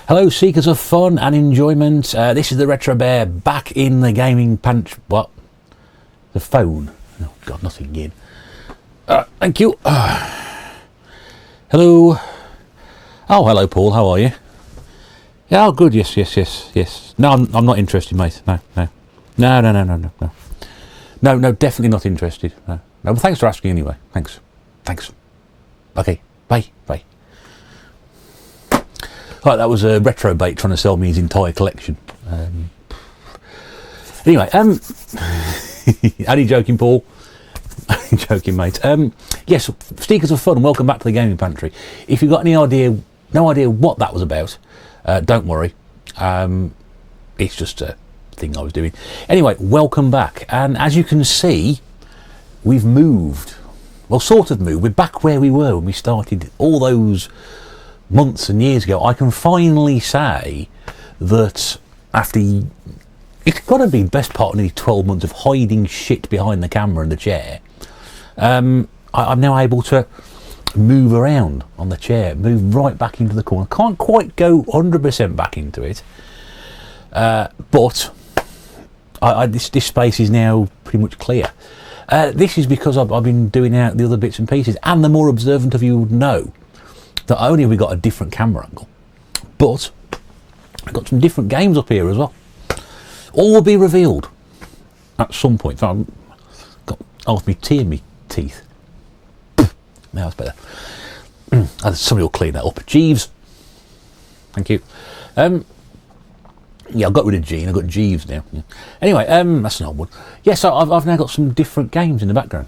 Hello, seekers of fun and enjoyment. This is the Retro Bear back in the gaming pantry. What? The phone. Oh, God, nothing again. Thank you. Hello. Oh, hello, Paul. How are you? Yeah, oh, good. Yes. No, I'm not interested, mate. No. No, definitely not interested. No. Well, thanks for asking anyway. Thanks. Okay, bye. Right, that was a retro bait trying to sell me his entire collection. Anyway, only joking, Paul. Joking, mate. Yes, seekers of fun, welcome back to the gaming pantry. If you've got any idea, no idea what that was about, don't worry. It's just a thing I was doing. Anyway, welcome back. And as you can see, we've moved. Well, sort of moved. We're back where we were when we started all those months and years ago. I can finally say that after, it's got to be the best part of nearly 12 months of hiding shit behind the camera and the chair, I'm now able to move around on the chair, move right back into the corner. Can't quite go 100% back into it, but this space is now pretty much clear. This is because I've been doing out the other bits and pieces, and the more observant of you would know that not only have we got a different camera angle, but I've got some different games up here as well. All will be revealed at some point. I've got half my tea in my teeth. Now it's better. Somebody will clean that up. Jeeves. Thank you. Yeah, I've got rid of Gene. I've got Jeeves now. Yeah. Anyway, that's an old one. Yeah, so I've now got some different games in the background.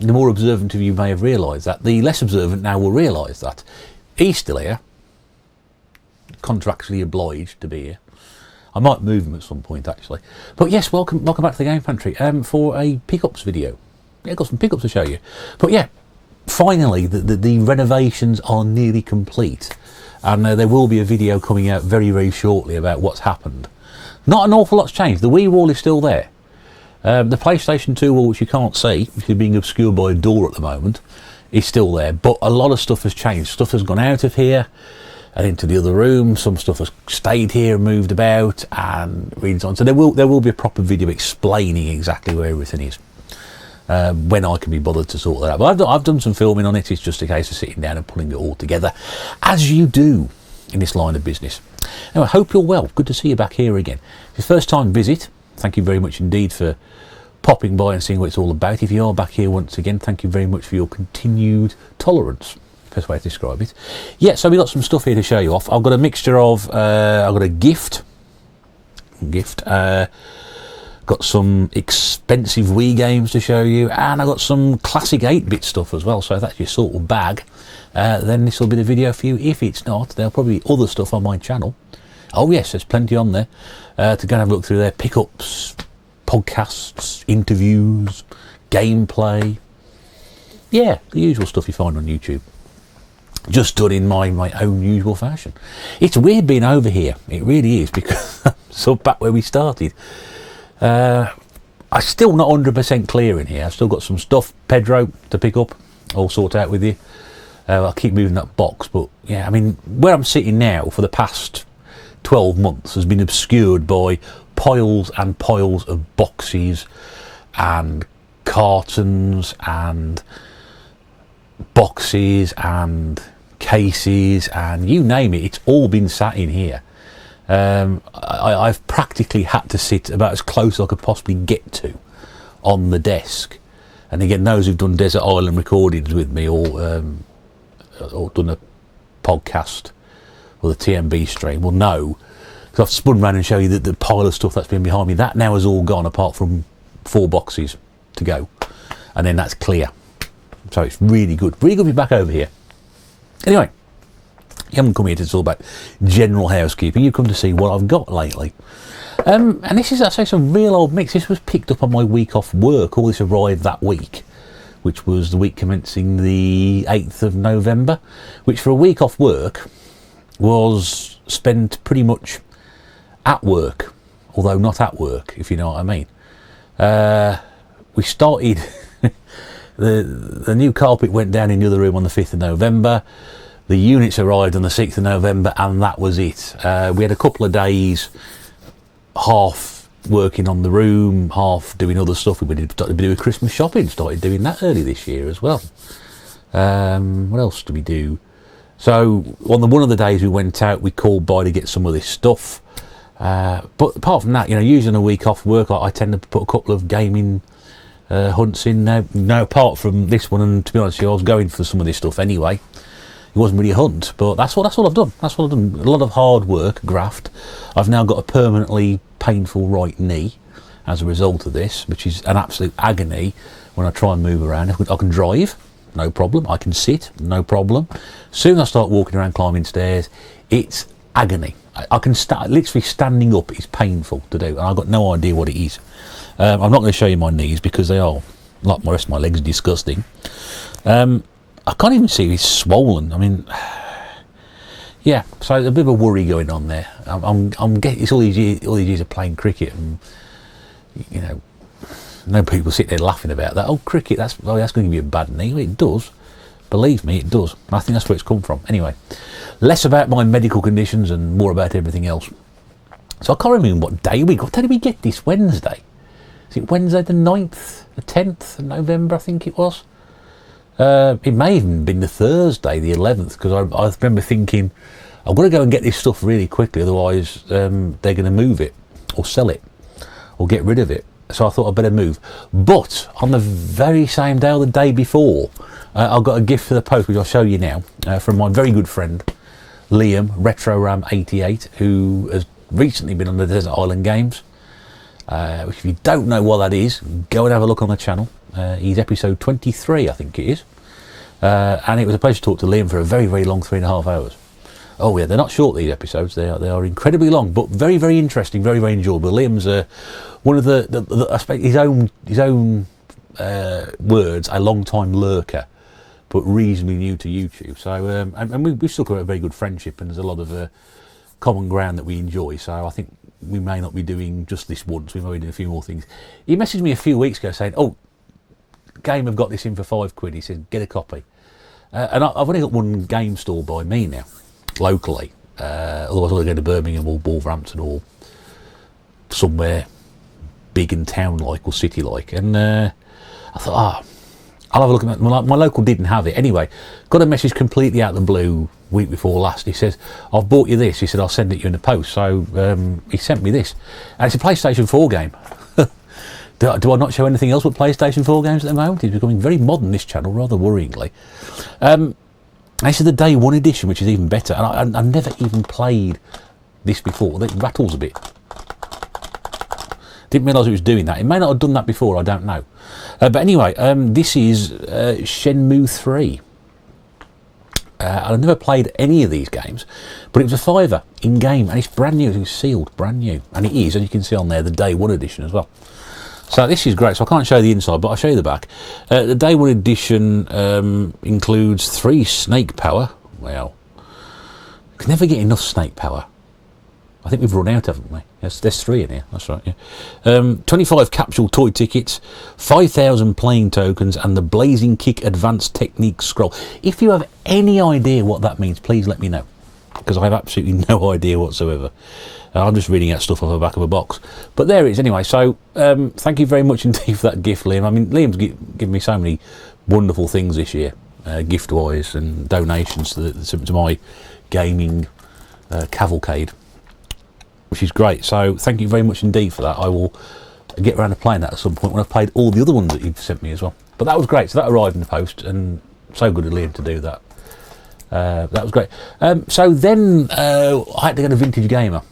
The more observant of you may have realised that. The less observant now will realise that. He's still here. Contractually obliged to be here. I might move him at some point, actually. But yes, welcome back to the Game Pantry for a pickups video. Yeah, I've got some pickups to show you. But yeah, finally, the renovations are nearly complete. And there will be a video coming out very, very shortly about what's happened. Not an awful lot's changed. The Wii wall is still there. The PlayStation 2 wall, which you can't see, which is being obscured by a door at the moment, is still there. But a lot of stuff has changed. Stuff has gone out of here and into the other room. Some stuff has stayed here and moved about and reads on. So there will be a proper video explaining exactly where everything is. When I can be bothered to sort that out. But I've done some filming on it. It's just a case of sitting down and pulling it all together, as you do in this line of business. Anyway, I hope you're well. Good to see you back here again. If it's your first time visit, thank you very much indeed for popping by and seeing what it's all about. If you are back here once again, thank you very much for your continued tolerance. Best way to describe it. Yeah, so we've got some stuff here to show you off. I've got a mixture of, I've got a gift, got some expensive Wii games to show you, and I've got some classic 8-bit stuff as well. So if that's your sort of bag, then this will be the video for you. If it's not, there'll probably be other stuff on my channel. Oh yes, there's plenty on there to go and have a look through there. Pickups, podcasts, interviews, gameplay. Yeah, the usual stuff you find on YouTube. Just done in my own usual fashion. It's weird being over here. It really is, because I'm so back where we started. I'm still not 100% clear in here. I've still got some stuff, Pedro, to pick up. I'll sort out with you. I'll keep moving that box, but yeah, I mean, where I'm sitting now for the past 12 months has been obscured by piles and piles of boxes and cartons and boxes and cases and you name it. It's all been sat in here. I've practically had to sit about as close as I could possibly get to on the desk. And again, those who've done Desert Island recordings with me or done a podcast or the TMB stream will know, because I've spun around and show you the pile of stuff that's been behind me. That now is all gone, apart from 4 boxes to go, and then that's clear. So it's really good to be back over here. Anyway, you haven't come here to talk about general housekeeping. You've come to see what I've got lately. And this is, I say, some real old mix. This was picked up on my week off work. All this arrived that week, which was the week commencing the 8th of November, which for a week off work was spent pretty much at work, although not at work, if you know what I mean. We started, the new carpet went down in the other room on the 5th of November. the units arrived on the 6th of November, and that was it. We had a couple of days, half working on the room, half doing other stuff. We started to do Christmas shopping, started doing that early this year as well. What else did we do? So on one of the days we went out, we called by to get some of this stuff. But apart from that, you know, using a week off work, I tend to put a couple of gaming hunts in now. No, apart from this one, and to be honest with you, I was going for some of this stuff anyway. It wasn't really a hunt, but that's all I've done. That's what I've done. A lot of hard work, graft. I've now got a permanently painful right knee as a result of this, which is an absolute agony when I try and move around. I can drive, no problem. I can sit, no problem. Soon I start walking around, climbing stairs, it's agony. I can literally standing up is painful to do, and I've got no idea what it is. I'm not going to show you my knees because they are, like the rest of my legs, disgusting. I can't even see it's swollen. I mean, yeah, so there's a bit of a worry going on there. I'm getting, it's all these years of playing cricket, and you know, no people sit there laughing about that. Oh, cricket, that's going to give you a bad knee. Well, it does. Believe me, it does. I think that's where it's come from. Anyway, less about my medical conditions and more about everything else. So I can't remember what day we got. What day did we get this? Wednesday? Is it Wednesday the 9th, the 10th of November, I think it was? It may even been the Thursday, the 11th, because I remember thinking, I've got to go and get this stuff really quickly, otherwise they're going to move it, or sell it, or get rid of it. So I thought I'd better move. But on the very same day or the day before, I got a gift for the post, which I'll show you now, from my very good friend, Liam, RetroRam88, who has recently been on the Desert Island Games. Which if you don't know what that is, go and have a look on the channel. He's episode 23, I think it is. And it was a pleasure to talk to Liam for a very, very long 3.5 hours. Oh yeah, they're not short, these episodes. They are incredibly long, but very, very interesting, very, very enjoyable. Liam's one of the I suppose his own words, a long-time lurker, but reasonably new to YouTube. So and we've still got a very good friendship, and there's a lot of common ground that we enjoy. So I think we may not be doing just this once. We may be doing a few more things. He messaged me a few weeks ago saying, "Oh, Game have got this in for £5." He said, "Get a copy." And I've only got one game store by me now, locally. Otherwise, I'll go to Birmingham or Wolverhampton or somewhere big and town-like or city-like. And I thought, I'll have a look at that. My local didn't have it. Anyway, got a message completely out of the blue week before last. He says, "I've bought you this." He said, "I'll send it you in the post." So he sent me this. And it's a PlayStation 4 game. Do I not show anything else but PlayStation 4 games at the moment? It's becoming very modern, this channel, rather worryingly. This is the Day 1 edition, which is even better. And I've never even played this before. It rattles a bit. Didn't realise it was doing that. It may not have done that before, I don't know. But anyway, this is Shenmue 3. I've never played any of these games, but it was a £5 in game, and it's brand new. It's sealed, brand new, and it is, as you can see on there, the Day 1 edition as well. So this is great. So I can't show you the inside, but I'll show you the back. The Day 1 edition includes 3 snake power. Well, you can never get enough snake power. I think we've run out, haven't we? Yes, there's 3 in here. That's right. Yeah. 25 capsule toy tickets, 5,000 playing tokens, and the Blazing Kick Advanced Technique scroll. If you have any idea what that means, please let me know, because I have absolutely no idea whatsoever. I'm just reading out stuff off the back of a box. But there it is anyway. So thank you very much indeed for that gift, Liam. I mean, Liam's given me so many wonderful things this year, gift-wise, and donations to my gaming cavalcade, which is great. So thank you very much indeed for that. I will get around to playing that at some point when I've played all the other ones that you've sent me as well. But that was great. So that arrived in the post, and so good of Liam to do that. That was great. So then I had to go to Vintage Gamer.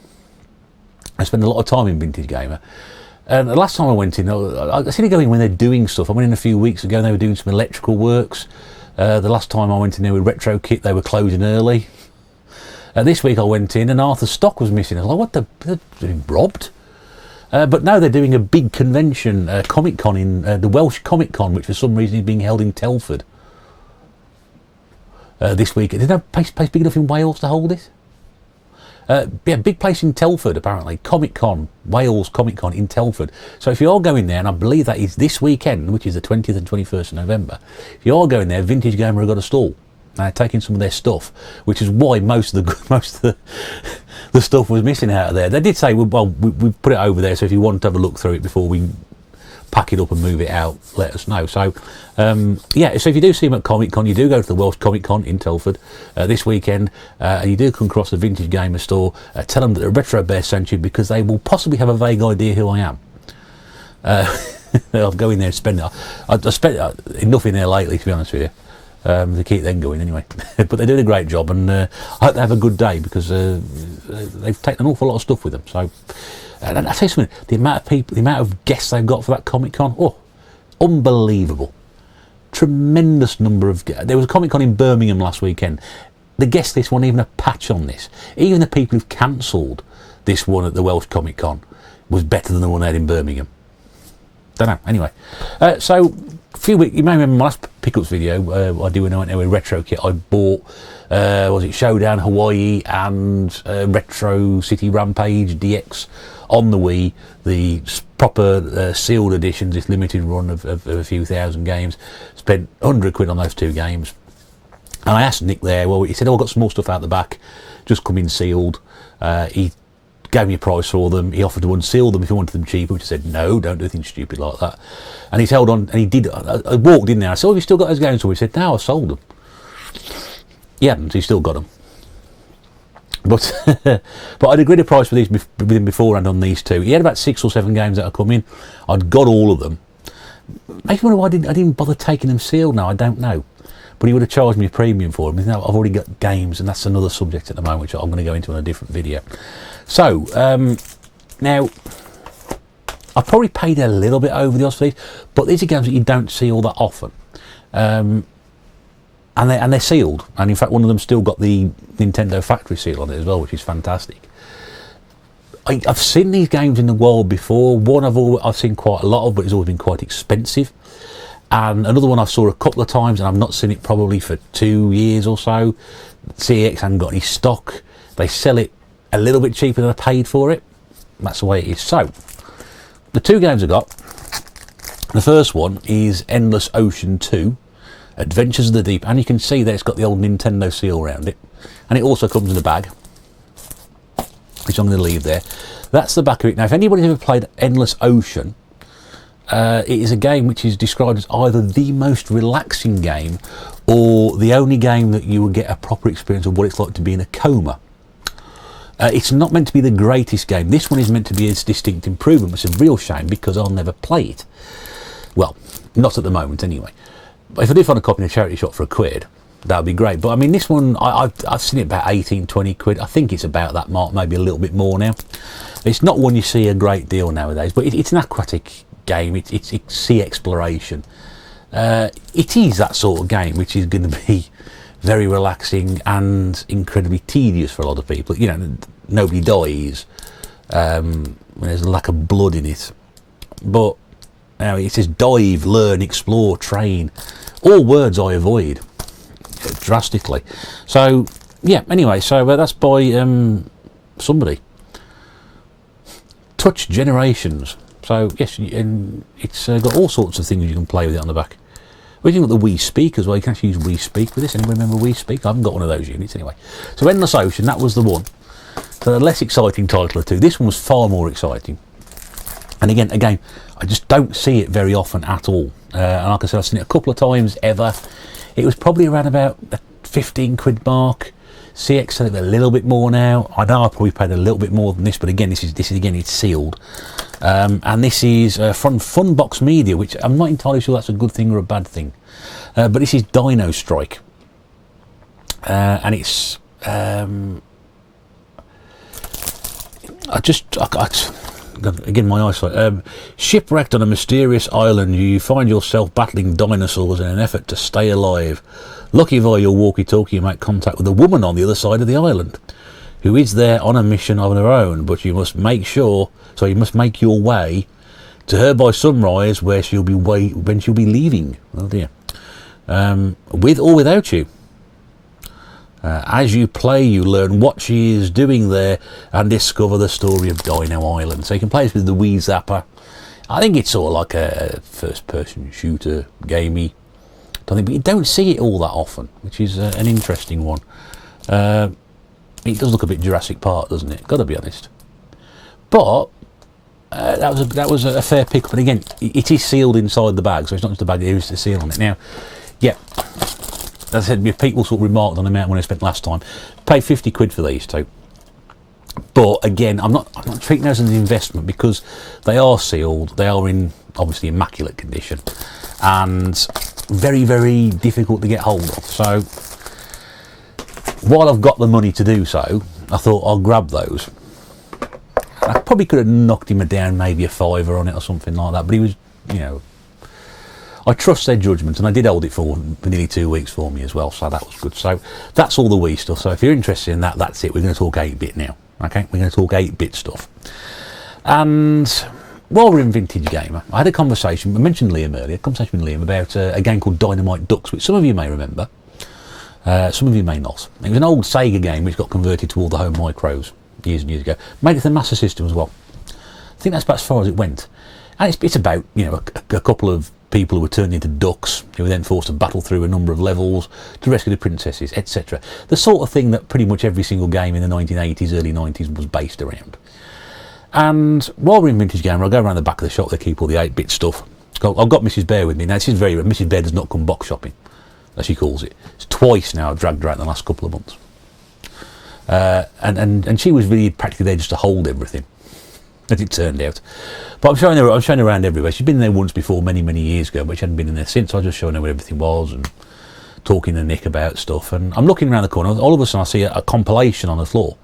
I spend a lot of time in Vintage Gamer. And the last time I went in, I seem to go in when they're doing stuff. I went in a few weeks ago and they were doing some electrical works. The last time I went in there with Retro Kit, they were closing early. This week I went in and Arthur's stock was missing. I was like, what, they're being robbed? But no, they're doing a big convention, Comic Con, in the Welsh Comic Con, which for some reason is being held in Telford this week. There's no place big enough in Wales to hold it? Yeah, big place in Telford apparently. Comic Con, Wales Comic Con in Telford. So if you are going there, and I believe that is this weekend, which is the 20th and 21st of November, if you are going there, Vintage Gamer have got a stall. taking some of their stuff, which is why most of the stuff was missing out of there. They did say, well, we put it over there, so if you want to have a look through it before we pack it up and move it out, let us know. So yeah, so if you do see them at Comic Con, you do go to the Welsh Comic Con in Telford this weekend, and you do come across the Vintage Gamer store, tell them that the Retro Bear sent you, because they will possibly have a vague idea who I am. I'll go in there and spend it. I spent enough in there lately, to be honest with you, to keep them going anyway. But they're doing a great job, and I hope they have a good day, because they've taken an awful lot of stuff with them. So, and I'll tell you something, the amount of people, the amount of guests they've got for that Comic Con, oh, unbelievable. Tremendous number of guests. There was a Comic Con in Birmingham last weekend. The guest list wasn't even a patch on this. Even the people who've cancelled this one at the Welsh Comic Con was better than the one they had in Birmingham. Don't know. Anyway, so a few weeks, you may remember my last pickups video, I do when I went there with Retro Kit. I bought, was it Showdown Hawaii and Retro City Rampage DX on the Wii, the proper sealed editions, this limited run of a few thousand games. Spent £100 on those two games. And I asked Nick there, well, he said, oh, I've got some more stuff out the back, just come in sealed. He gave me a price for them. He offered to unseal them if he wanted them cheaper, which I said, no, don't do anything stupid like that. And he's held on, and he did. I walked in there, I said, oh, have you still got those games? So he said, no, I sold them. He hadn't, he still got them. But but I'd agreed a price with him beforehand on these two. He had about 6 or 7 games that had come in. I'd got all of them. Makes me wonder why I didn't bother taking them sealed now, I don't know. But he would have charged me a premium for them. Now I've already got games, and that's another subject at the moment, which I'm going to go into in a different video. So, now, I probably paid a little bit over the odds for these, but these are games that you don't see all that often. And they're sealed, and in fact one of them still got the Nintendo factory seal on it as well, which is fantastic. I've seen these games in the wild before. One I've seen quite a lot of, but it's always been quite expensive. And another one I saw a couple of times, and I've not seen it probably for 2 years or so. CX hasn't got any stock. They sell it a little bit cheaper than I paid for it. That's the way it is. So, the two games I got. The first one is Endless Ocean 2, Adventures of the Deep, and you can see that it's got the old Nintendo seal around it. And it also comes in a bag, which I'm going to leave there. That's the back of it. Now, if anybody's ever played Endless Ocean, it is a game which is described as either the most relaxing game or the only game that you will get a proper experience of what it's like to be in a coma. It's not meant to be the greatest game. This one is meant to be a distinct improvement, which is a real shame because I'll never play it. Well, not at the moment anyway. But if I did find a copy in a charity shop for £1, that would be great. But I mean, this one, I've seen it about 18, 20 quid. I think it's about that mark, maybe a little bit more now. It's not one you see a great deal nowadays, but it's an aquatic game. It's sea exploration. It is that sort of game which is going to be very relaxing and incredibly tedious for a lot of people. You know, nobody dies. There's a lack of blood in it. But now it says dive, learn, explore, train. All words I avoid drastically. So yeah. Anyway, so that's by somebody. Touch Generations. So yes, and it's got all sorts of things you can play with it on the back. Well, you've got the Wii Speak as well. You can actually use Wii Speak with this. Anyone remember Wii Speak? I haven't got one of those units anyway. So Endless Ocean, that was the one. So the less exciting title of two. This one was far more exciting. And again, I just don't see it very often at all. And like I said, I've seen it a couple of times ever. It was probably around about the 15 quid mark. CX said it a little bit more now. I know I probably paid a little bit more than this, but again, this is again, it's sealed. And this is from Funbox Media, which I'm not entirely sure that's a good thing or a bad thing. But this is Dino Strike. And it's again, my eyesight. Shipwrecked on a mysterious island, you find yourself battling dinosaurs in an effort to stay alive. Lucky via your walkie-talkie, you make contact with a woman on the other side of the island, who is there on a mission of her own. But you must make your way to her by sunrise, where she'll be when she'll be leaving. Oh dear. With or without you. As you play, you learn what she is doing there and discover the story of Dino Island. So you can play this with the Wii Zapper. I think it's sort of like a first-person shooter, gamey but you don't see it all that often, which is an interesting one. It does look a bit Jurassic Park, doesn't it? Got to be honest. But that was a fair pick-up. And again, it is sealed inside the bag, so it's not just a bag, there is a seal on it. Now, yeah, as I said, people sort of remarked on the amount when I spent last time. Paid 50 quid for these two. But again, I'm not treating those as an investment because they are sealed. They are in obviously immaculate condition and very, very difficult to get hold of. So while I've got the money to do so, I thought I'll grab those. I probably could have knocked him down maybe a fiver on it or something like that, but he was, you know, I trust their judgment, and I did hold it for nearly 2 weeks for me as well, so that was good. So that's all the Wii stuff. So if you're interested in that, that's it. We're going to talk 8-bit now. Okay, we're going to talk 8-bit stuff. And while we're in Vintage Gamer, I had a conversation, I mentioned Liam earlier, a conversation with Liam about a game called Dynamite Ducks, which some of you may remember, some of you may not. It was an old Sega game which got converted to all the home micros years and years ago. Made it to the Master System as well. I think that's about as far as it went. And it's about, you know, a couple of people who were turned into ducks, who were then forced to battle through a number of levels to rescue the princesses, etc. The sort of thing that pretty much every single game in the 1980s, early 90s was based around. And while we're in Vintage Gamer, I'll go around the back of the shop, they keep all the 8-bit stuff. I've got Mrs. Bear with me. Now, this is very rare. Mrs. Bear does not come box shopping, as she calls it. It's twice now I've dragged her out in the last couple of months. And she was really practically there just to hold everything, as it turned out. But I'm showing her around everywhere. She'd been there once before, many years ago, but she hadn't been in there since. I was just showing her where everything was and talking to Nick about stuff. And I'm looking around the corner. All of a sudden, I see a compilation on the floor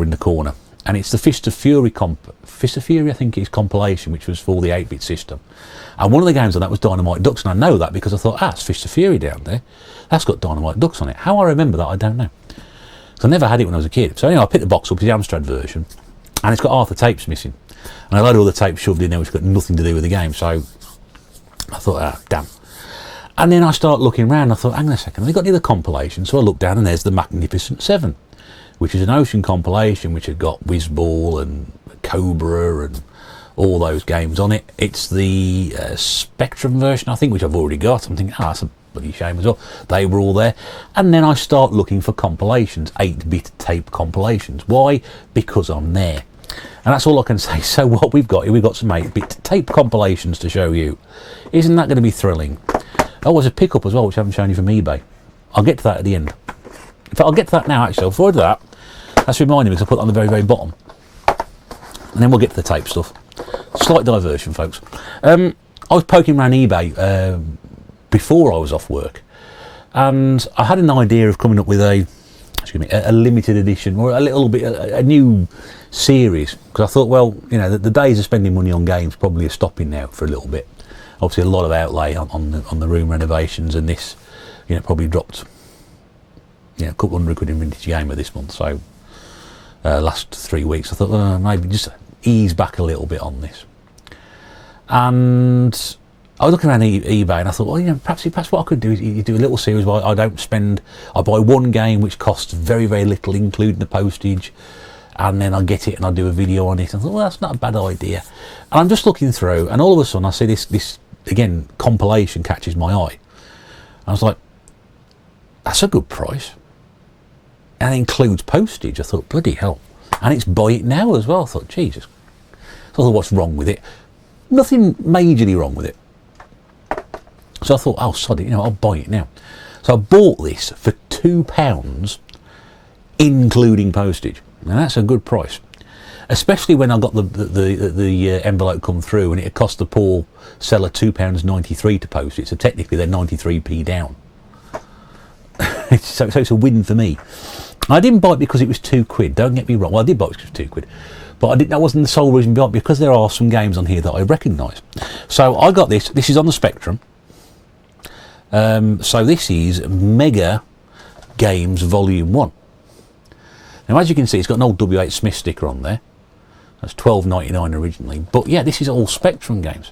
in the corner, and it's the Fist of Fury, I think it is, compilation, which was for the 8-bit system. And one of the games on that was Dynamite Ducks, and I know that because I thought, it's Fist of Fury down there. That's got Dynamite Ducks on it. How I remember that, I don't know. So I never had it when I was a kid. So anyway, I picked the box up, it's the Amstrad version, and it's got half the tapes missing. And I had all the tapes shoved in there, which got nothing to do with the game. So I thought, damn. And then I start looking around, I thought, hang on a second, have they got any other compilations? So I looked down, and there's the Magnificent Seven, which is an Ocean compilation, which had got Whizball and Cobra and all those games on it. It's the Spectrum version, I think, which I've already got. I'm thinking, that's a bloody shame as well. They were all there. And then I start looking for compilations, 8-bit tape compilations. Why? Because I'm there. And that's all I can say. So what we've got here, we've got some 8-bit tape compilations to show you. Isn't that going to be thrilling? Oh, there's a pickup as well, which I haven't shown you from eBay. I'll get to that at the end. In fact, I'll get to that now, actually. Before I do that, that's reminding me, because I put it on the very, very bottom. And then we'll get to the tape stuff. Slight diversion, folks. I was poking around eBay before I was off work, and I had an idea of coming up with a limited edition, or a little bit, a new series, because I thought, well, you know, the days of spending money on games probably are stopping now for a little bit. Obviously, a lot of outlay on the room renovations, and this, you know, probably dropped, you know, a couple $100 in Vintage Gamer this month. So last 3 weeks, I thought maybe just ease back a little bit on this. And I was looking around eBay, and I thought, well, you know, perhaps what I could do is you do a little series where I buy one game which costs very, very little, including the postage, and then I get it and I do a video on it. And I thought, well, that's not a bad idea. And I'm just looking through, and all of a sudden I see this again, compilation catches my eye. I was like, that's a good price. And it includes postage. I thought, bloody hell. And it's buy it now as well. I thought, Jesus. So I thought, what's wrong with it? Nothing majorly wrong with it. So I thought, oh, sod it, you know, I'll buy it now. So I bought this for £2, including postage. Now that's a good price. Especially when I got the envelope come through, and it had cost the poor seller £2.93 to post it. So technically they're 93p down. so it's a win for me. I didn't buy it because it was £2. Don't get me wrong. Well, I did buy it because it was £2, but that wasn't the sole reason behind it, because there are some games on here that I recognise. So I got this. This is on the Spectrum. So this is Mega Games Volume 1. Now, as you can see, it's got an old W.H. Smith sticker on there. That's $12.99 originally. But yeah, this is all Spectrum games.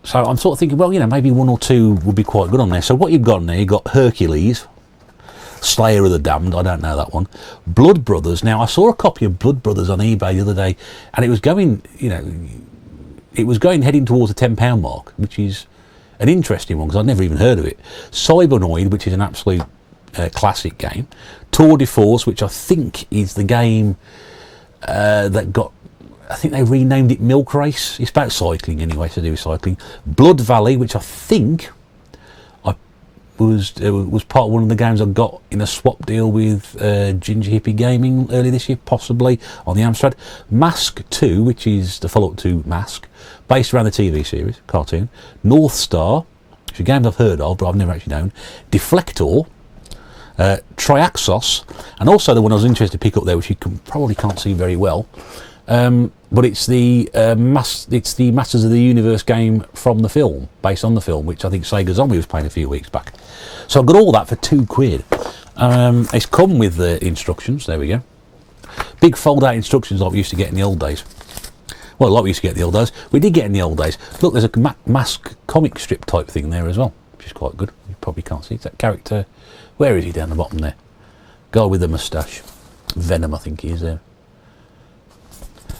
So I'm sort of thinking, well, you know, maybe one or two would be quite good on there. So what you've got in there, you've got Hercules, Slayer of the Damned, I don't know that one. Blood Brothers. Now, I saw a copy of Blood Brothers on eBay the other day, and it was going, you know, heading towards the £10 mark, which is an interesting one because I'd never even heard of it. Cybernoid, which is an absolute classic game. Tour de Force, which I think is the game that got, I think they renamed it Milk Race. It's about cycling anyway, to do with cycling. Blood Valley, which I think was part of one of the games I got in a swap deal with Ginger Hippie Gaming earlier this year, possibly on the Amstrad. Mask 2, which is the follow-up to Mask, based around the TV series, cartoon. North Star, which is a game I've heard of, but I've never actually known. Deflector, Triaxos, and also the one I was interested to pick up there, which you probably can't see very well. But it's the Masters of the Universe game from the film, based on the film, which I think Sega Zombie was playing a few weeks back. So I got all that for £2. It's come with the instructions. There we go. Big fold-out instructions like we used to get in the old days. Well, like we used to get in the old days. We did get in the old days. Look, there's a Mask comic strip type thing there as well, which is quite good. You probably can't see. It's that character. Where is he down the bottom there? Guy with the moustache. Venom, I think he is there.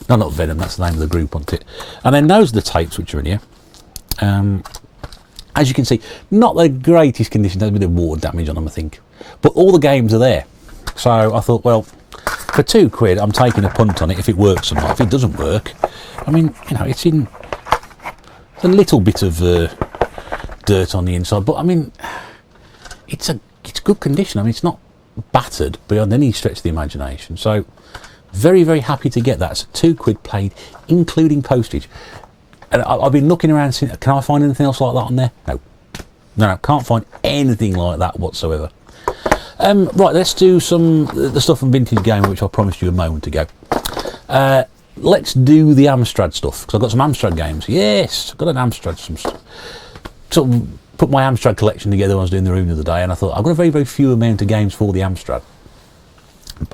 No, not Venom, that's the name of the group, wasn't it? And then those are the tapes which are in here. As you can see, not the greatest condition, there's a bit of water damage on them, I think. But all the games are there. So I thought, well, for £2, I'm taking a punt on it if it works or not. If it doesn't work, I mean, you know, it's in a little bit of dirt on the inside, but I mean, it's good condition. I mean, it's not battered beyond any stretch of the imagination. So very, very happy to get that. So £2 paid, including postage. And I've been looking around, can I find anything else like that on there? No, can't find anything like that whatsoever. Right, let's do the stuff from Vintage Gamer, which I promised you a moment ago. Let's do the Amstrad stuff, because I've got some Amstrad games. Yes, I've got an Amstrad, some stuff. Sort of put my Amstrad collection together when I was doing the room the other day, and I thought, I've got a very, very few amount of games for the Amstrad.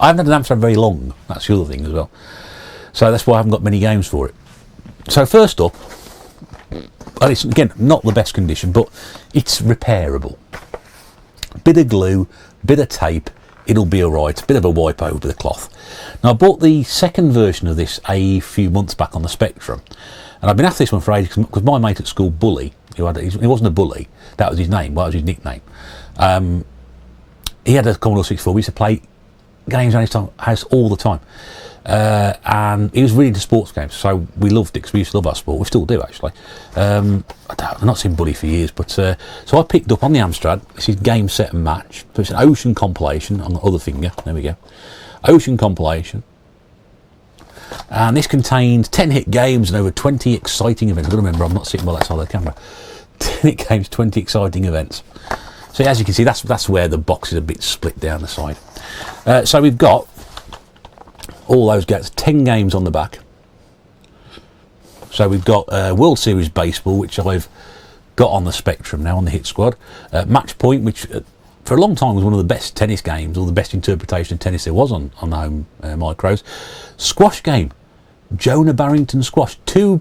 I haven't had an Amstrad very long, that's the other thing as well. So that's why I haven't got many games for it. So first up, and it's again not the best condition, but it's repairable. Bit of glue, bit of tape, it'll be alright. Bit of a wipe over the cloth. Now I bought the second version of this a few months back on the Spectrum, and I've been after this one for ages because my mate at school, Bully, he wasn't a bully, that was his name, that was his nickname. He had a Commodore 64. We used to play games around his house all the time. And he was really into sports games, so we loved it because we used to love our sport. We still do, actually. I've not seen Bully for years, but so I picked up on the Amstrad. This is Game, Set and Match. So it's an Ocean compilation on the other finger. There we go. Ocean compilation. And this contains 10 hit games and over 20 exciting events. I've got to remember, I'm not sitting by that side of the camera. 10 hit games, 20 exciting events. So as you can see, that's where the box is a bit split down the side. So we've got all those games, 10 games on the back. So we've got World Series Baseball, which I've got on the Spectrum now on the Hit Squad. Match Point, which for a long time was one of the best tennis games, or the best interpretation of tennis there was on the home micros. Squash game, Jonah Barrington Squash. Two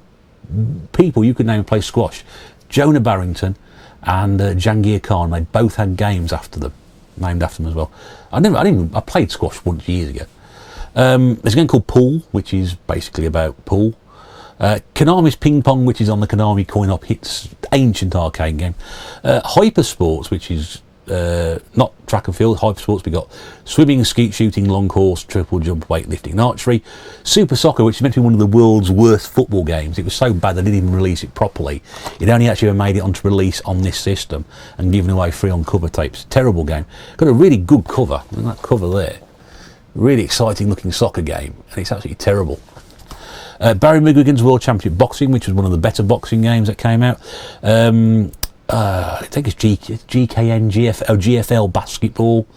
people you could name and play squash. Jonah Barrington and Jahangir Khan. They both had games after them, named after them as well. I played squash once years ago. There's a game called Pool, which is basically about pool. Konami's Ping Pong, which is on the Konami coin-op hits, ancient arcade game. Hypersports, which is not track and field, Hypersports. We've got swimming, skeet shooting, long course, triple jump, weightlifting and archery. Super Soccer, which is meant to be one of the world's worst football games. It was so bad they didn't even release it properly. It only actually made it onto release on this system and given away free on cover tapes. Terrible game. Got a really good cover, and that cover there. Really exciting looking soccer game, and it's absolutely terrible. Barry McGuigan's World Championship Boxing, which was one of the better boxing games that came out. I think it's GKN, GFL Basketball,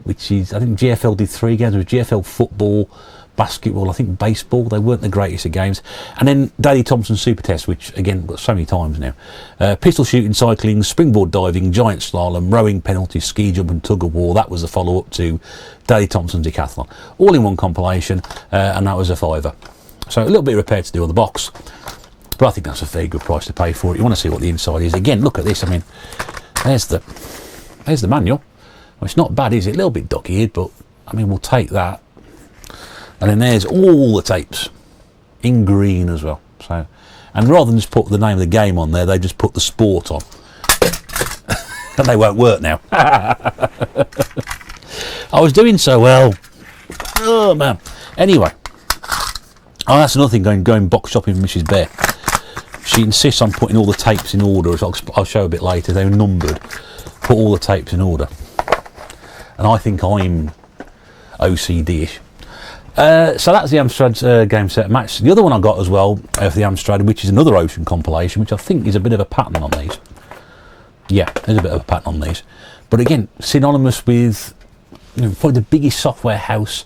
which is, I think GFL did 3 games. It was GFL Football, Basketball, I think Baseball. They weren't the greatest of games. And then Daley Thompson Super Test, which again, got so many times now. Pistol shooting, cycling, springboard diving, giant slalom, rowing, penalty, ski jump and tug of war. That was the follow-up to Daley Thompson's Decathlon. All in one compilation, and that was a £5. So a little bit of repair to do on the box, but I think that's a very good price to pay for it. You want to see what the inside is. Again, look at this. I mean, there's the manual. Well, it's not bad, is it? A little bit dog-eared, but I mean, we'll take that. And then there's all the tapes in green as well. So, And rather than just put the name of the game on there, they just put the sport on. And they won't work now. I was doing so well. Oh man. Anyway, that's another thing, going box shopping with Mrs. Bear. She insists on putting all the tapes in order, as I'll show a bit later. They're numbered. Put all the tapes in order. And I think I'm OCD-ish. So that's the Amstrad game set match. The other one I got as well for the Amstrad, which is another Ocean compilation, which I think is a bit of a pattern on these. Yeah, there's a bit of a pattern on these. But again, synonymous with probably the biggest software house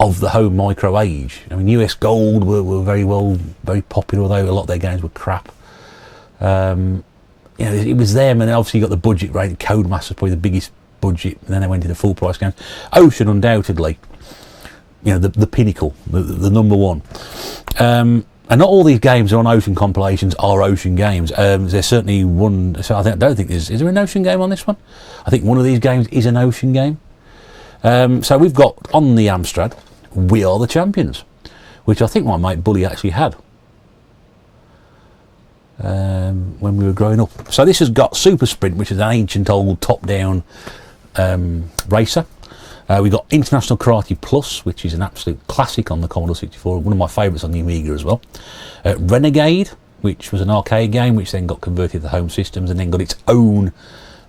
of the home micro age. I mean, US Gold were very popular, although a lot of their games were crap. It was them, and obviously you got the budget rated. Codemasters probably the biggest budget, and then they went into full price games. Ocean, undoubtedly, the pinnacle, the number one. And not all these games are on Ocean compilations are Ocean games. There's certainly one. So I don't think is there an Ocean game on this one? I think one of these games is an Ocean game. So we've got on the Amstrad, We Are the Champions, which I think my mate Bully actually had when we were growing up. So this has got Super Sprint, which is an ancient old top-down racer. We've got International Karate Plus, which is an absolute classic on the Commodore 64, one of my favourites on the Amiga as well. Renegade, which was an arcade game, which then got converted to home systems and then got its own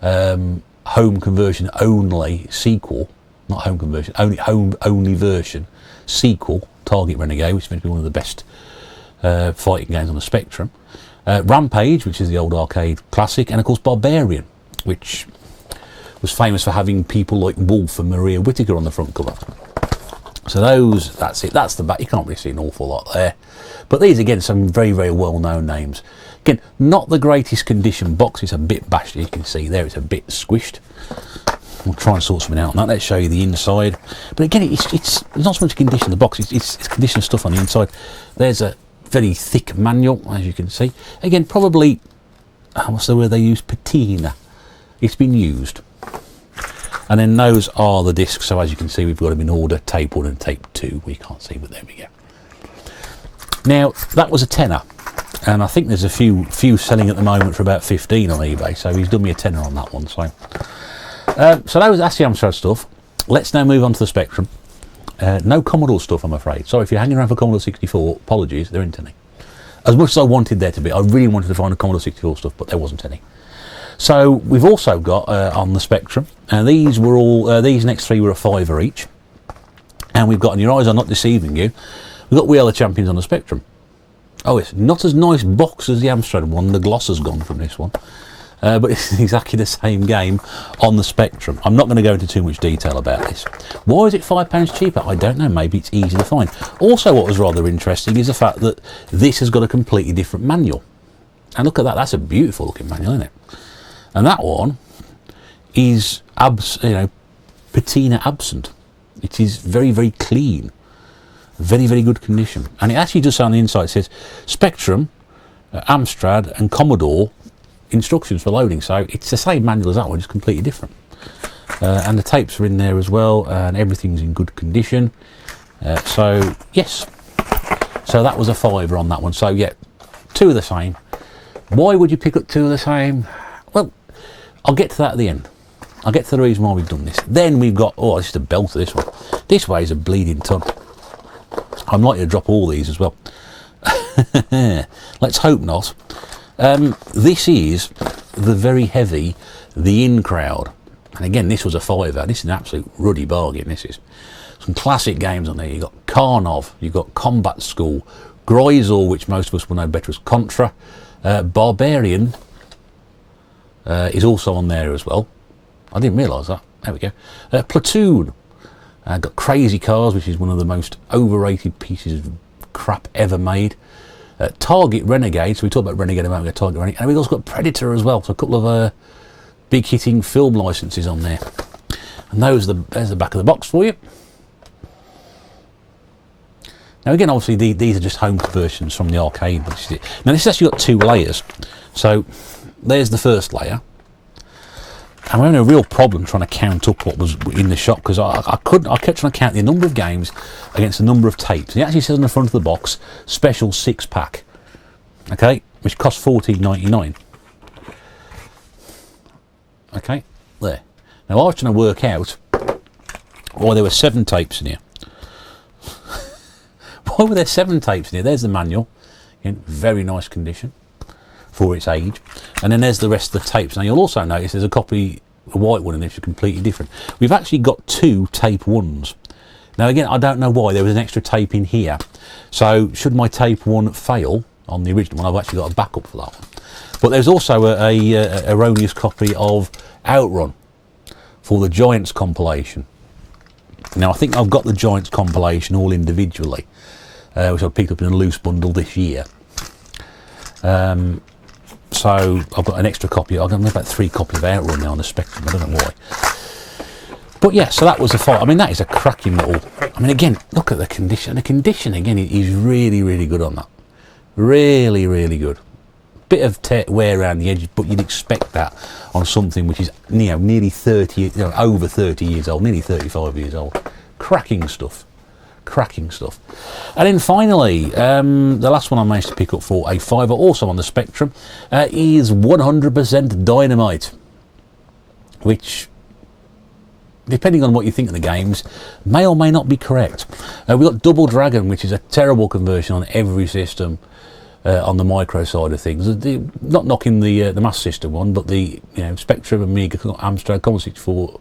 home conversion only sequel. Not home conversion, only home only version sequel, Target Renegade, which is meant to be one of the best fighting games on the Spectrum. Rampage, which is the old arcade classic, and of course Barbarian, which was famous for having people like Wolf and Maria Whittaker on the front cover. So that's it. That's the back. You can't really see an awful lot there. But these, again, some very, very well-known names. Again, not the greatest condition box. It's a bit bashed. You can see there, it's a bit squished. We'll try and sort something out on that. Let's show you the inside. But again, it's not so much condition the box. It's condition stuff on the inside. There's a very thick manual, as you can see. Again, probably, what's the word they use? Patina. It's been used. And then those are the discs. So as you can see, we've got them in order, tape 1 and tape 2. We can't see, but there we go. Now, that was a tenner. And I think there's a few selling at the moment for about 15 on eBay. So he's done me a tenner on that one. So that's the Amstrad stuff. Let's now move on to the Spectrum. No Commodore stuff, I'm afraid. Sorry, if you're hanging around for Commodore 64, apologies, there isn't any. As much as I wanted there to be, I really wanted to find a Commodore 64 stuff, but there wasn't any. So we've also got on the Spectrum, and these were all, these next three were a fiver each. And we've got, and your eyes are not deceiving you, we've got We Are the Champions on the Spectrum. Oh, it's not as nice box as the Amstrad one, the gloss has gone from this one. But it's exactly the same game on the Spectrum. I'm not going to go into too much detail about this. Why is it £5 cheaper? I don't know. Maybe it's easy to find. Also, what was rather interesting is the fact that this has got a completely different manual. And look at that. That's a beautiful looking manual, isn't it? And that one is patina absent. It is very, very clean. Very, very good condition. And it actually does say on the inside, it says Spectrum, Amstrad and Commodore instructions for loading. So it's the same manual as that one, just completely different. And the tapes are in there as well, and everything's in good condition. So yes, so that was a fiver on that one. So yeah, two of the same. Why would you pick up two of the same? Well, I'll get to that at the end. I'll get to the reason why we've done this. Then we've got, oh, it's just a belt of this one. This weighs a bleeding ton. I'm likely to drop all these as well. Let's hope not. This is the very heavy The In Crowd. And again, this was a fiver. This is an absolute ruddy bargain, this is. Some classic games on there. You've got Karnov, you've got Combat School, Groisel, which most of us will know better as Contra. Barbarian is also on there as well. I didn't realise that. There we go. Platoon. Got Crazy Cars, which is one of the most overrated pieces of crap ever made. Target Renegade, so we talked about Renegade a moment ago, Target Renegade, and we've also got Predator as well, so a couple of big hitting film licenses on there. And there's the back of the box for you. Now again, obviously these are just home conversions from the arcade. Now this has actually got two layers. So there's the first layer. And we're having a real problem trying to count up what was in the shop, because I kept trying to count the number of games against the number of tapes. And it actually says on the front of the box, special 6-pack. okay, which cost $14.99. Okay, there. Now I was trying to work out why there were 7 tapes in here. Why were there 7 tapes in here? There's the manual, in very nice condition for its age, and then there's the rest of the tapes. Now you'll also notice there's a copy, a white one, and it's completely different. We've actually got 2 tape 1s. Now again, I don't know why there was an extra tape in here. So should my tape 1 fail on the original one, I've actually got a backup for that one. But there's also a erroneous copy of Outrun for the Giants compilation. Now I think I've got the Giants compilation all individually, which I picked up in a loose bundle this year. So I've got an extra copy. I've got about 3 copies of Outrun now on the Spectrum. I don't know why. But yeah, so that was the fight. I mean, that is a cracking little. I mean, again, look at the condition. The condition again is really, really good on that. Really, really good. Bit of wear around the edges, but you'd expect that on something which is, you know, nearly 30, over 30 years old, nearly 35 years old. Cracking stuff. Cracking stuff. And then finally, the last one I managed to pick up for a fiver, also on the Spectrum, is 100% Dynamite, which, depending on what you think of the games, may or may not be correct. We've got Double Dragon, which is a terrible conversion on every system. On the micro side of things, not knocking the Master System one, but the Spectrum, Amiga, Amstrad, Commodore 64,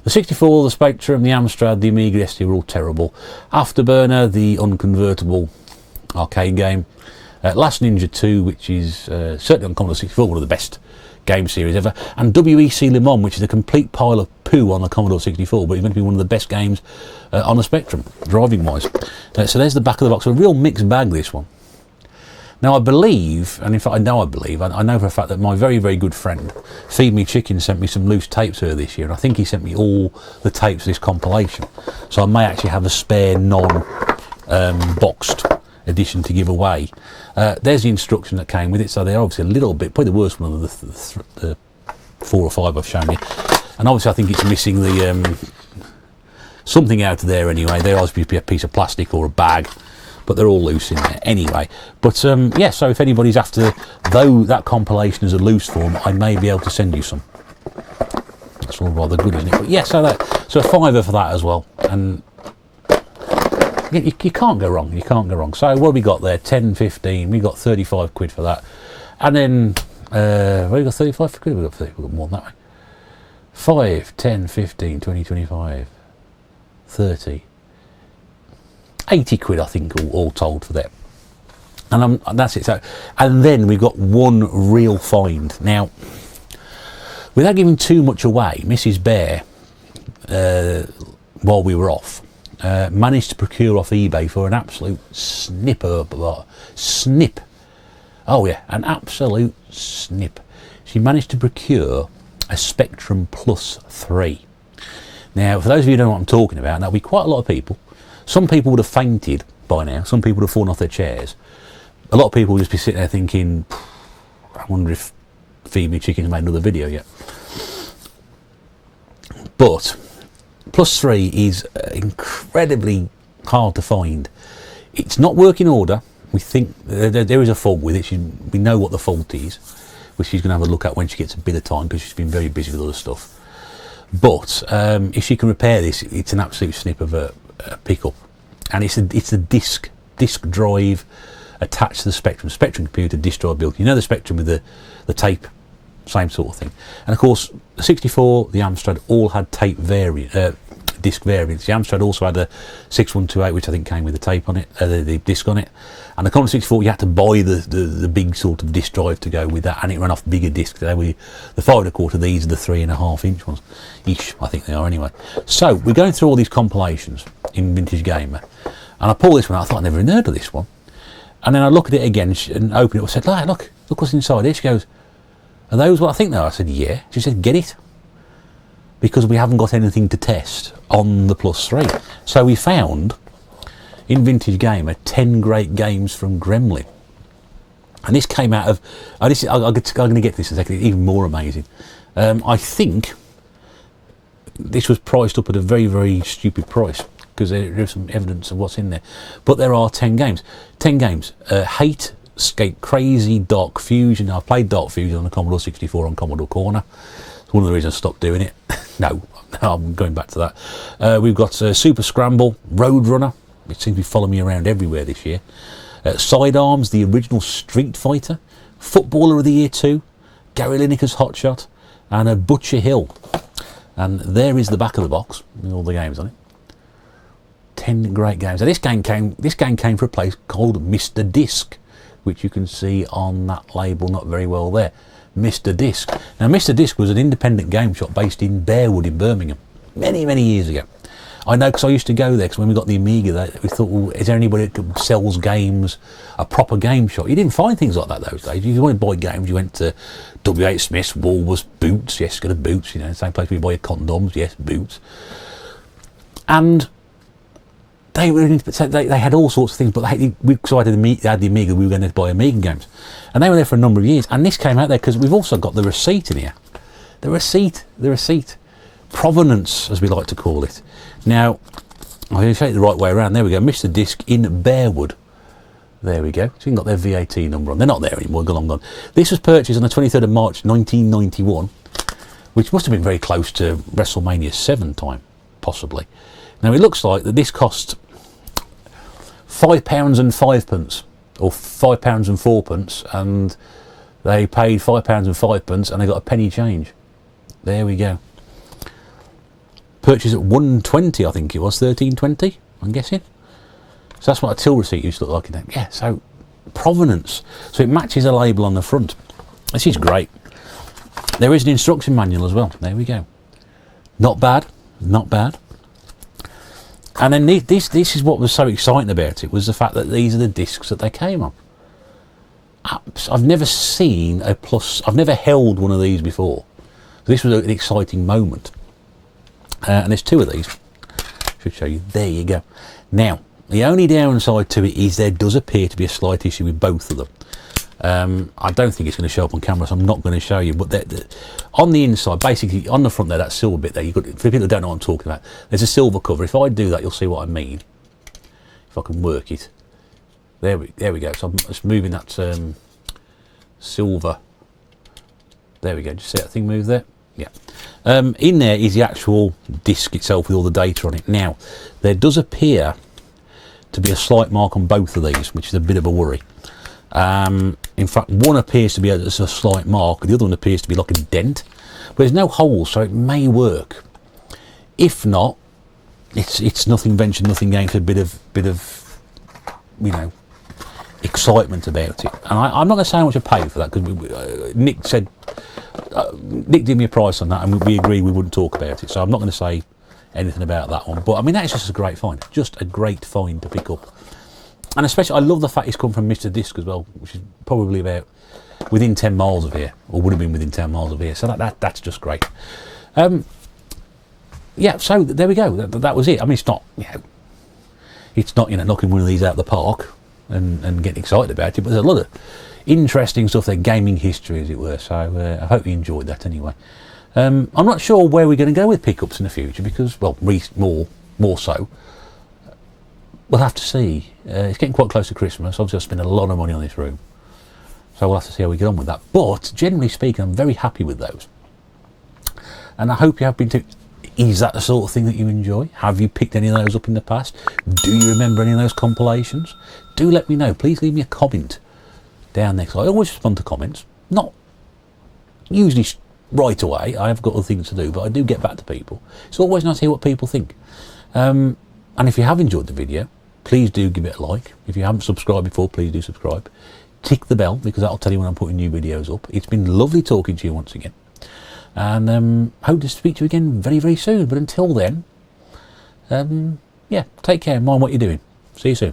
the 64, the Spectrum, the Amstrad, the Amiga, the ST were all terrible. Afterburner, the unconvertible arcade game, Last Ninja 2, which is certainly on Commodore 64 one of the best game series ever, and WEC Le Mans, which is a complete pile of poo on the Commodore 64, but it's meant to be one of the best games on the Spectrum, driving wise. So there's the back of the box. A real mixed bag, this one. Now I believe, and in fact I know for a fact that my very, very good friend Feed Me Chicken sent me some loose tapes earlier this year, and I think he sent me all the tapes of this compilation. So I may actually have a spare non-boxed edition to give away. There's the instruction that came with it, so they're obviously a little bit, probably the worst one of the 4 or 5 I've shown you. And obviously I think it's missing the something out of there anyway. There obviously be a piece of plastic or a bag, but they're all loose in there anyway. But yeah, so if anybody's after that compilation as a loose form, I may be able to send you some. That's all rather good, isn't it? But yeah, so a fiver for that as well. And you can't go wrong. You can't go wrong. So what have we got there? 10, 15. We got 35 quid for that. And then we got 35 quid. We got more than that way. 5, 10, 15, 20, 25, 30. 80 quid, I think, all told for that. And that's it. So, and then we've got one real find. Now, without giving too much away, Mrs. Bear, while we were off, managed to procure off eBay for an absolute snip. Oh yeah, an absolute snip. She managed to procure a Spectrum Plus 3. Now, for those of you who don't know what I'm talking about, that'll be quite a lot of people. Some people would have fainted by now. Some people would have fallen off their chairs. A lot of people would just be sitting there thinking, I wonder if Feed Me Chicken's made another video yet. But Plus 3 is incredibly hard to find. It's not working order. We think there is a fault with it. We know what the fault is, which she's going to have a look at when she gets a bit of time, because she's been very busy with other stuff. But if she can repair this, it's an absolute snip of a pickup, and it's a disk drive attached to the Spectrum computer, disk drive built. You know the Spectrum with the tape, same sort of thing. And of course the 64, the Amstrad all had tape disc variants. The Amstrad also had a 6128, which I think came with the tape on it, the disc on it. And the Commodore 64, you had to buy the big sort of disc drive to go with that, and it ran off bigger discs. They were the 5 1/4. These are the 3.5 inch ones, ish, I think they are anyway. So we're going through all these compilations in Vintage Gamer, and I pull this one out. I thought I'd never even heard of this one, and then I look at it again and open it. I said, look what's inside here. She goes, are those what I think they are? I said, yeah. She said, get it, because we haven't got anything to test on the Plus 3. So we found in Vintage Gamer 10 great games from Gremlin, and this came out of I'm going to get this in a second. It's even more amazing. I think this was priced up at a very, very stupid price, because there is some evidence of what's in there, but there are 10 games. Hate crazy Dark Fusion. I've played Dark Fusion on the Commodore 64 on Commodore Corner. It's one of the reasons I stopped doing it. No, I'm going back to that. We've got Super Scramble, Roadrunner. It seems to be following me around everywhere this year. Sidearms, the original Street Fighter, Footballer of the Year 2, Gary Lineker's Hot Shot, and Butcher Hill. And there is the back of the box with all the games on it. 10 great games. Now this game came from a place called Mr. Disc, which you can see on that label not very well there. Mr. Disc. Now Mr. Disc was an independent game shop based in Bearwood in Birmingham many years ago. I know because I used to go there, because when we got the Amiga we thought, well, is there anybody that sells games, a proper game shop? You didn't find things like that those days. If you wanted to buy games, you went to W.H. Smith's, Woolworths, Boots, yes, go to Boots, you know, same place where you buy your condoms, yes, Boots. And they had all sorts of things, but so they had the Amiga, we were going to buy Amiga games. And they were there for a number of years, and this came out there because we've also got the receipt in here. The receipt. Provenance, as we like to call it. Now, I'm going to show you the right way around. There we go, Mr. Disc in Bearwood. There we go. So you can got their VAT number on. They're not there anymore, gone. This was purchased on the 23rd of March 1991, which must have been very close to WrestleMania 7 time, possibly. Now it looks like that this cost £5 and 5p, or £5 and 4p, and they paid £5 and 5p, and they got a penny change. There we go. Purchased at 120, I think it was, 13.20, I'm guessing. So that's what a till receipt used to look like. Yeah, so provenance. So it matches a label on the front. This is great. There is an instruction manual as well. There we go. Not bad, not bad. And then this is what was so exciting about it, was the fact that these are the discs that they came on. I've never seen a plus. I've never held one of these before. So this was an exciting moment. And there's two of these. Should show you. There you go. Now, the only downside to it is there does appear to be a slight issue with both of them. I don't think it's going to show up on camera, so I'm not going to show you. But on the inside, basically on the front there, that silver bit there, for people that don't know what I'm talking about, there's a silver cover. If I do that, you'll see what I mean. If I can work it. There we go. So I'm just moving that silver. There we go. Just see that thing move there? Yeah. In there is the actual disc itself with all the data on it. Now, there does appear to be a slight mark on both of these, which is a bit of a worry. In fact, one appears to be a slight mark, the other one appears to be like a dent. But there's no holes, so it may work. If not, it's nothing ventured, nothing gained. A bit of you know, excitement about it. And I'm not going to say how much I paid for that, because Nick said. Nick gave me a price on that, and we agreed we wouldn't talk about it, so I'm not going to say anything about that one. But I mean, that's just a great find, just a great find to pick up. And especially I love the fact it's come from Mr. Disc as well, which is probably about within 10 miles of here, or would have been within 10 miles of here, so that's just great. Yeah, so there we go. That was it. I mean, it's not knocking one of these out of the park and getting excited about it, but there's a lot of interesting stuff there, gaming history as it were, so I hope you enjoyed that anyway. I'm not sure where we're going to go with pickups in the future, because, well, more so, we'll have to see. It's getting quite close to Christmas. Obviously I've spent a lot of money on this room, so we'll have to see how we get on with that, but generally speaking I'm very happy with those, and I hope you have been too. Is that the sort of thing that you enjoy? Have you picked any of those up in the past? Do you remember any of those compilations? Do let me know. Please leave me a comment down there, 'cause I always respond to comments, not usually right away. I have got other things to do, but I do get back to people. It's always nice to hear what people think. And if you have enjoyed the video, please do give it a like. If you haven't subscribed before, please do subscribe. Tick the bell, because that'll tell you when I'm putting new videos up. It's been lovely talking to you once again, and hope to speak to you again very soon. But until then, yeah, take care, mind what you're doing. See you soon.